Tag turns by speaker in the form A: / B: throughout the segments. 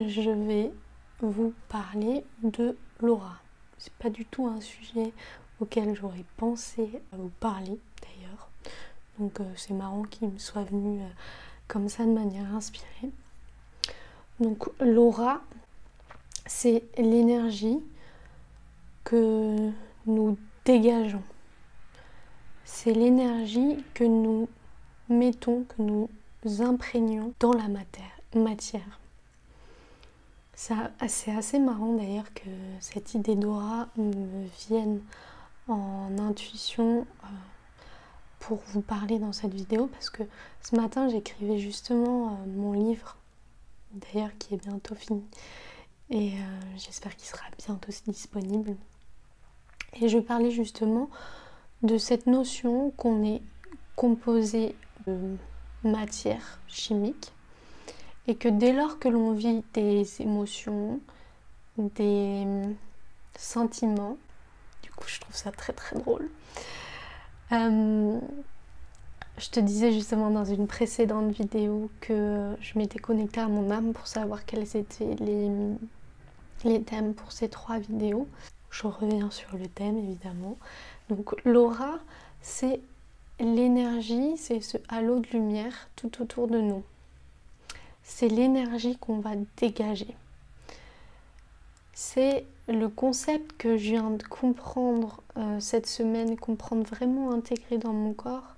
A: Je vais vous parler de l'aura. C'est pas du tout un sujet auquel j'aurais pensé vous parler d'ailleurs. Donc c'est marrant qu'il me soit venu comme ça de manière inspirée. Donc l'aura, c'est l'énergie que nous dégageons. C'est l'énergie que nous mettons, que nous imprégnons dans la matière. C'est assez marrant d'ailleurs que cette idée d'aura me vienne en intuition pour vous parler dans cette vidéo, parce que ce matin j'écrivais justement mon livre, d'ailleurs qui est bientôt fini, et j'espère qu'il sera bientôt disponible. Et je parlais justement de cette notion qu'on est composé de matière chimique, et que dès lors que l'on vit des émotions, des sentiments, du coup je trouve ça très très drôle. Je te disais justement dans une précédente vidéo que je m'étais connectée à mon âme pour savoir quels étaient les thèmes pour ces 3 vidéos. Je reviens sur le thème évidemment. Donc l'aura, c'est l'énergie, c'est ce halo de lumière tout autour de nous. C'est l'énergie qu'on va dégager. C'est le concept que je viens de comprendre cette semaine, comprendre vraiment intégré dans mon corps,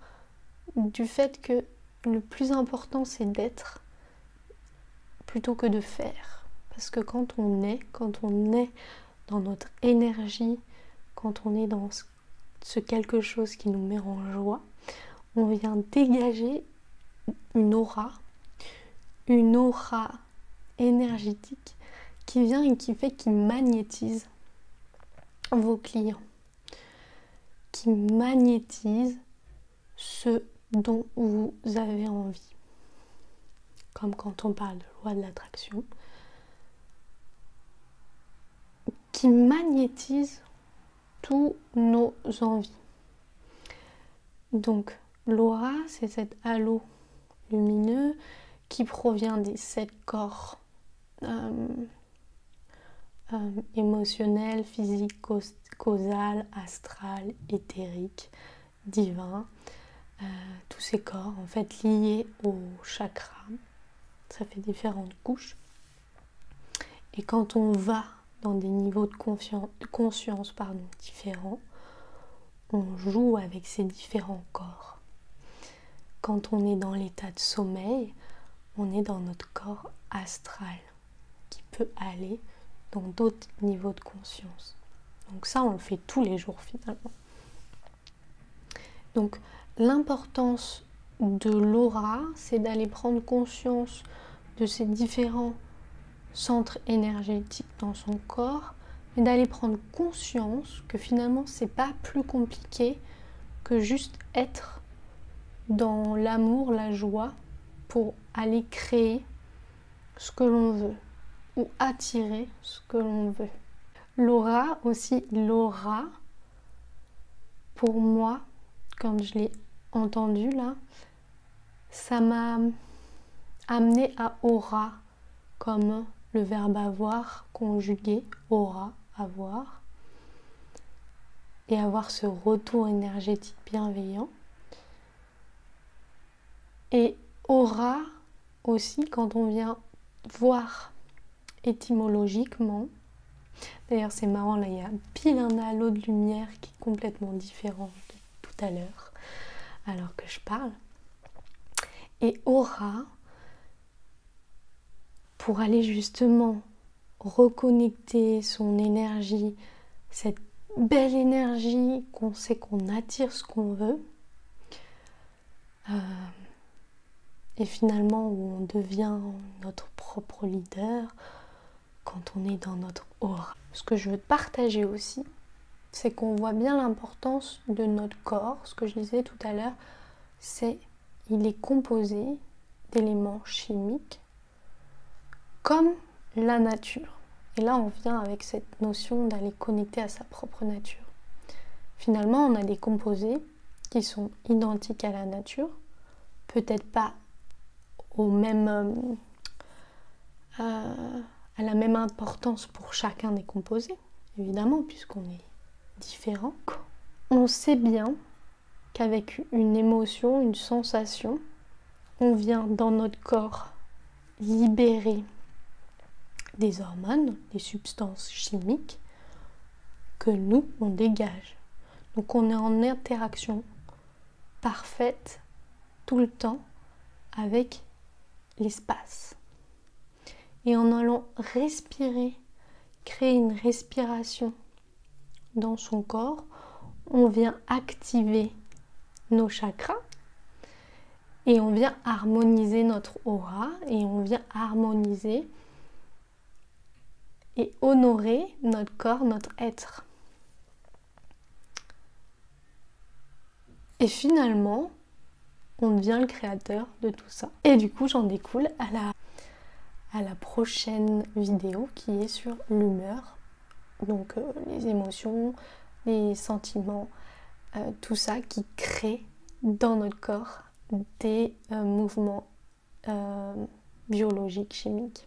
A: du fait que le plus important c'est d'être plutôt que de faire. Parce que quand on est dans notre énergie, quand on est dans ce quelque chose qui nous met en joie, on vient dégager une aura énergétique qui vient et qui magnétise vos clients, qui magnétise ce dont vous avez envie. Comme quand on parle de loi de l'attraction, qui magnétise tous nos envies. Donc l'aura, c'est cet halo lumineux qui provient des 7 corps émotionnel, physique, causal, astral, éthérique, divin. Tous ces corps en fait liés au chakra. Ça fait différentes couches. Et quand on va dans des niveaux de conscience différents, on joue avec ces différents corps. Quand on est dans l'état de sommeil, on est dans notre corps astral qui peut aller dans d'autres niveaux de conscience. Donc ça, on le fait tous les jours finalement. Donc l'importance de l'aura, c'est d'aller prendre conscience de ces différents centres énergétiques dans son corps, mais d'aller prendre conscience que finalement, c'est pas plus compliqué que juste être dans l'amour, la joie, pour aller créer ce que l'on veut ou attirer ce que l'on veut. L'aura aussi, pour moi, quand je l'ai entendu là, ça m'a amené à aura, comme le verbe avoir conjugué, aura, avoir, et avoir ce retour énergétique bienveillant. Et aura aussi, quand on vient voir étymologiquement, d'ailleurs c'est marrant, là il y a pile un halo de lumière qui est complètement différent de tout à l'heure, alors que je parle. Et aura, pour aller justement reconnecter son énergie, cette belle énergie qu'on sait qu'on attire ce qu'on veut, et finalement où on devient notre propre leader quand on est dans notre aura. Ce que je veux partager aussi, c'est qu'on voit bien l'importance de notre corps. Ce que je disais tout à l'heure, c'est il est composé d'éléments chimiques comme la nature. Et là, on vient avec cette notion d'aller connecter à sa propre nature. Finalement, on a des composés qui sont identiques à la nature, peut-être pas au même a la même importance pour chacun des composés, évidemment, puisqu'on est différents. On sait bien qu'avec une émotion, une sensation, on vient dans notre corps libérer des hormones, des substances chimiques que nous, on dégage. Donc on est en interaction parfaite tout le temps avec l'espace. Et en allant respirer, créer une respiration dans son corps, on vient activer nos chakras et on vient harmoniser notre aura et on vient harmoniser et honorer notre corps, notre être. Et finalement, on devient le créateur de tout ça. Et du coup, j'en découle à la prochaine vidéo qui est sur l'humeur. Donc les émotions, les sentiments, tout ça qui crée dans notre corps des mouvements biologiques, chimiques.